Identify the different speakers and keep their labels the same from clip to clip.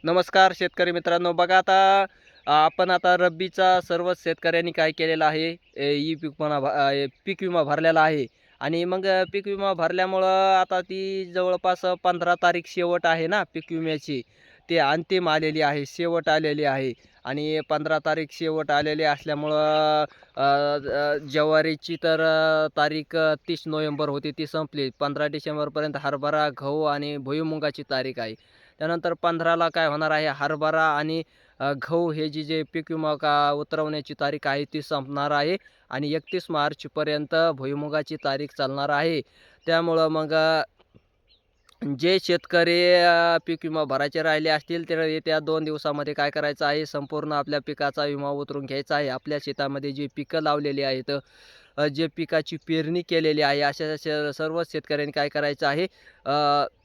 Speaker 1: नमस्कार शेतकरी मित्रांनो. बघा आता आपण आता रब्बीचा सर्वच शेतकऱ्यांनी काय केलेलं आहे, ई पीक विमा भरलेला आहे. आणि मग पीक विमा भरल्यामुळं आता ती जवळपास 15 तारीख शेवट आहे ना पीक विम्याची. ते अंतिम आलेली आहे, शेवट आलेली आहे. आणि 15 तारीख शेवट आलेली असल्यामुळं ज्वारीची तर तारीख 30 नोव्हेंबर होती, ती संपली. 15 डिसेंबरपर्यंत हरभरा, गहू आणि भुईमुगाची तारीख आहे. त्यानंतर 15ला काय होणार आहे, हरभरा आणि गहू हे जे पीक विमा उतरवण्याची तारीख आहे ती संपणार आहे. आणि 31 मार्चपर्यंत भुईमुगाची तारीख चालणार आहे. त्यामुळं मग जे शेतकरी पीक विमा भरायचे राहिले असतील तर येत्या 2 दिवसामध्ये काय करायचं आहे, संपूर्ण आपल्या पिकाचा विमा उतरून घ्यायचा आहे. आपल्या शेतामध्ये जी पिकं लावलेली आहेत, जे पिकाची पेरणी केलेली आहे, अशा सर्व शेतकऱ्यांनी काय करायचं आहे,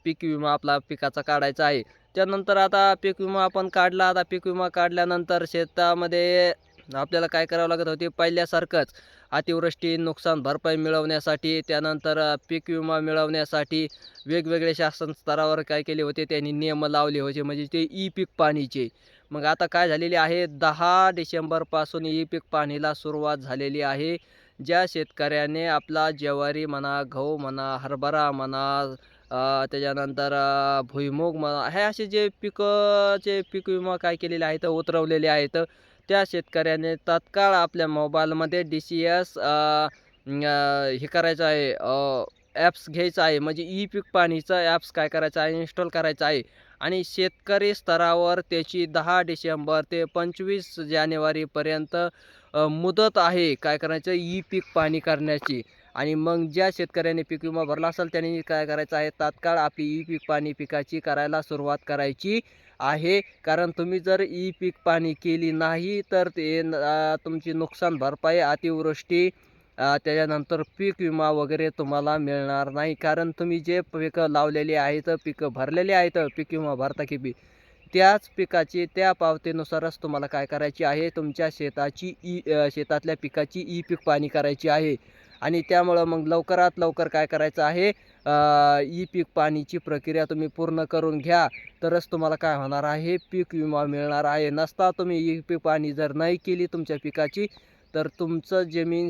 Speaker 1: पीक विमा आपला पिकाचा काढायचा आहे. त्यानंतर आता पीक विमा आपण काढला. आता पीक विमा काढल्यानंतर शेतामध्ये आपल्याला काय करावं लागत होते, पहिल्यासारखंच अतिवृष्टी नुकसान भरपाई मिळवण्यासाठी, त्यानंतर पीक विमा मिळवण्यासाठी वेगवेगळे शासन स्तरावर काय केले होते, त्यांनी नियम लावले होते, म्हणजे ते ई पीक पाणीचे. मग आता काय झालेले आहे, 10 डिसेंबरपासून ई पीक पाणीला सुरुवात झालेली आहे. ज्या शेतकऱ्याने आपला ज्वारी म्हणा, गहू म्हणा, हरभरा म्हणा, त्याच्यानंतर भुईमूग म्हणा, हे असे जे पिकचे पीक विमा काय केलेले आहेत, उतरवलेले आहेत. त्या शेतकऱ्याने तात्काळ आपल्या मोबाईलमध्ये डी-सी-एस हे करायचं आहे, ॲप्स घ्यायचं आहे. म्हणजे ई पीक पाणीचं ॲप्स काय करायचं आहे, इन्स्टॉल करायचं आहे. आणि शेतकरी स्तरावर त्याची 10 डिसेंबर ते 25 जानेवारीपर्यंत मुदत आहे काय करायचं, ई पीक पाणी करण्याची. आणि मग ज्या शेतकऱ्याने पीक विमा भरला असेल त्यांनी काय करायचं आहे, तात्काळ आपली ई पीक पाणी पिकाची करायला सुरुवात करायची आहे. कारण तुम्ही जर ई पीक पाणी केली नाही तर ते तुमची नुकसान भरपाई, अतिवृष्टी, त्याच्यानंतर पीक विमा वगैरे तुम्हाला मिळणार नाही. कारण तुम्ही जे पिकं लावलेली आहेत, पिकं भरलेली आहेत, पीक विमा भरता की त्याच पिकाची त्या पावतीनुसारच तुम्हाला काय करायची आहे, तुमच्या शेतातल्या पिकाची ई पीक पाणी करायची आहे. आणि त्यामुळं मग लवकरात लवकर काय करायचं आहे, ई पीक पाणीची प्रक्रिया तुम्ही पूर्ण करून घ्या. तरच तुम्हाला काय होणार आहे, पीक विमा मिळणार आहे. नसता तुम्ही ई पीक पाणी जर नाही केली तुमच्या पिकाची, तर तुमचं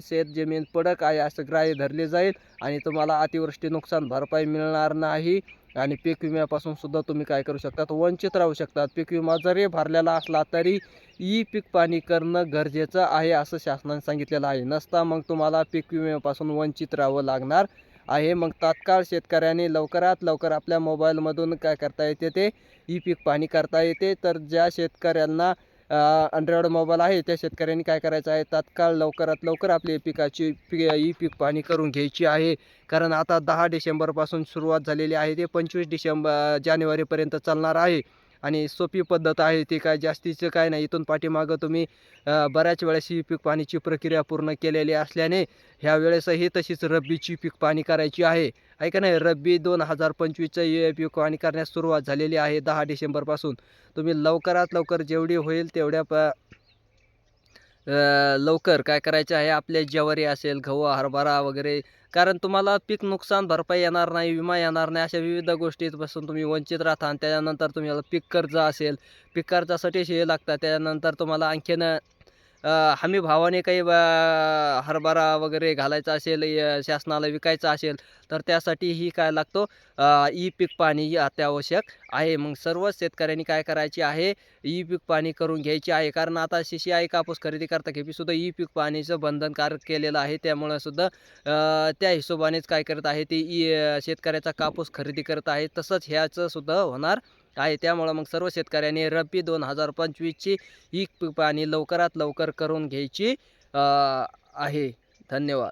Speaker 1: शेतजमीन पडक आहे असं ग्राह्य धरले जाईल. आणि तुम्हाला अतिवृष्टी नुकसान भरपाई मिळणार नाही. आणि पीक विम्यापासून सुद्धा तुम्ही काय करू शकतात, वंचित राहू शकतात. पीक विमा जरी भरलेला असला तरी ई पीक पाणी करणं गरजेचं आहे असं शासनाने सांगितलेलं आहे. नसता मग तुम्हाला पीक विम्यापासून वंचित राहावं लागणार आहे. मग तात्काळ शेतकऱ्यांनी लवकरात लवकर आपल्या मोबाईलमधून काय करता येते, ते ई पीक पाणी करता येते. तर ज्या शेतकऱ्यांना अँड्रॉइड मोबाईल आहे त्या शेतकऱ्यांनी काय करायचं आहे, तात्काळ लवकरात लवकर आपली ई पीक पाणी करून घ्यायची आहे. कारण आता 10 डिसेंबरपासून सुरुवात झालेली आहे, ते 25 जानेवारीपर्यंत चालणार आहे. आणि सोपी पद्धत आहे, ती काय जास्तीचं काय नाही. इथून पाठीमागं तुम्ही बऱ्याच वेळेस ही पीक पाणीची प्रक्रिया पूर्ण केलेली असल्याने ह्या वेळेसही तशीच रब्बीची पीक पाणी करायची आहे. आहे का नाही. रब्बी 2025चं पीक पाणी करण्यास सुरुवात झालेली आहे 10 डिसेंबरपासून. तुम्ही लवकरात लवकर जेवढी होईल तेवढ्या लवकर काय करायचं आहे, आपले ज्वारी असेल, गहू, हरभरा वगैरे. कारण तुम्हाला पीक नुकसान भरपाई येणार नाही, विमा येणार नाही, अशा विविध गोष्टींपासून तुम्ही वंचित राहता. आणि त्याच्यानंतर तुम्हाला पीक कर्ज असेल, पीक कर्जासाठी हे लागतात. त्याच्यानंतर तुम्हाला आणखीन हमी भावाने काही हरभरा वगैरे घालायचा असेल, शासनाला विकायचा असेल, तर त्यासाठीही काय लागतो, ई पीक पाणी अत्यावश्यक आहे. मग सर्वच शेतकऱ्यांनी काय करायचे आहे, ई पीक पाणी करून घ्यायचे आहे. कारण आता CCI कापूस खरेदी करता की सुद्धा ई पीक पाणीचं बंधनकारक केलेलं आहे. त्यामुळं सुद्धा त्या हिशोबानेच काय करत आहे, ते शेतकऱ्याचा कापूस खरेदी करत आहे. तसंच ह्याचं सुद्धा होणार आहे. त्यामुळं मग सर्व शेतकऱ्यांनी रब्बी 2025ची ही पीक पाणी लवकरात लवकर करून घ्यायची आहे. धन्यवाद.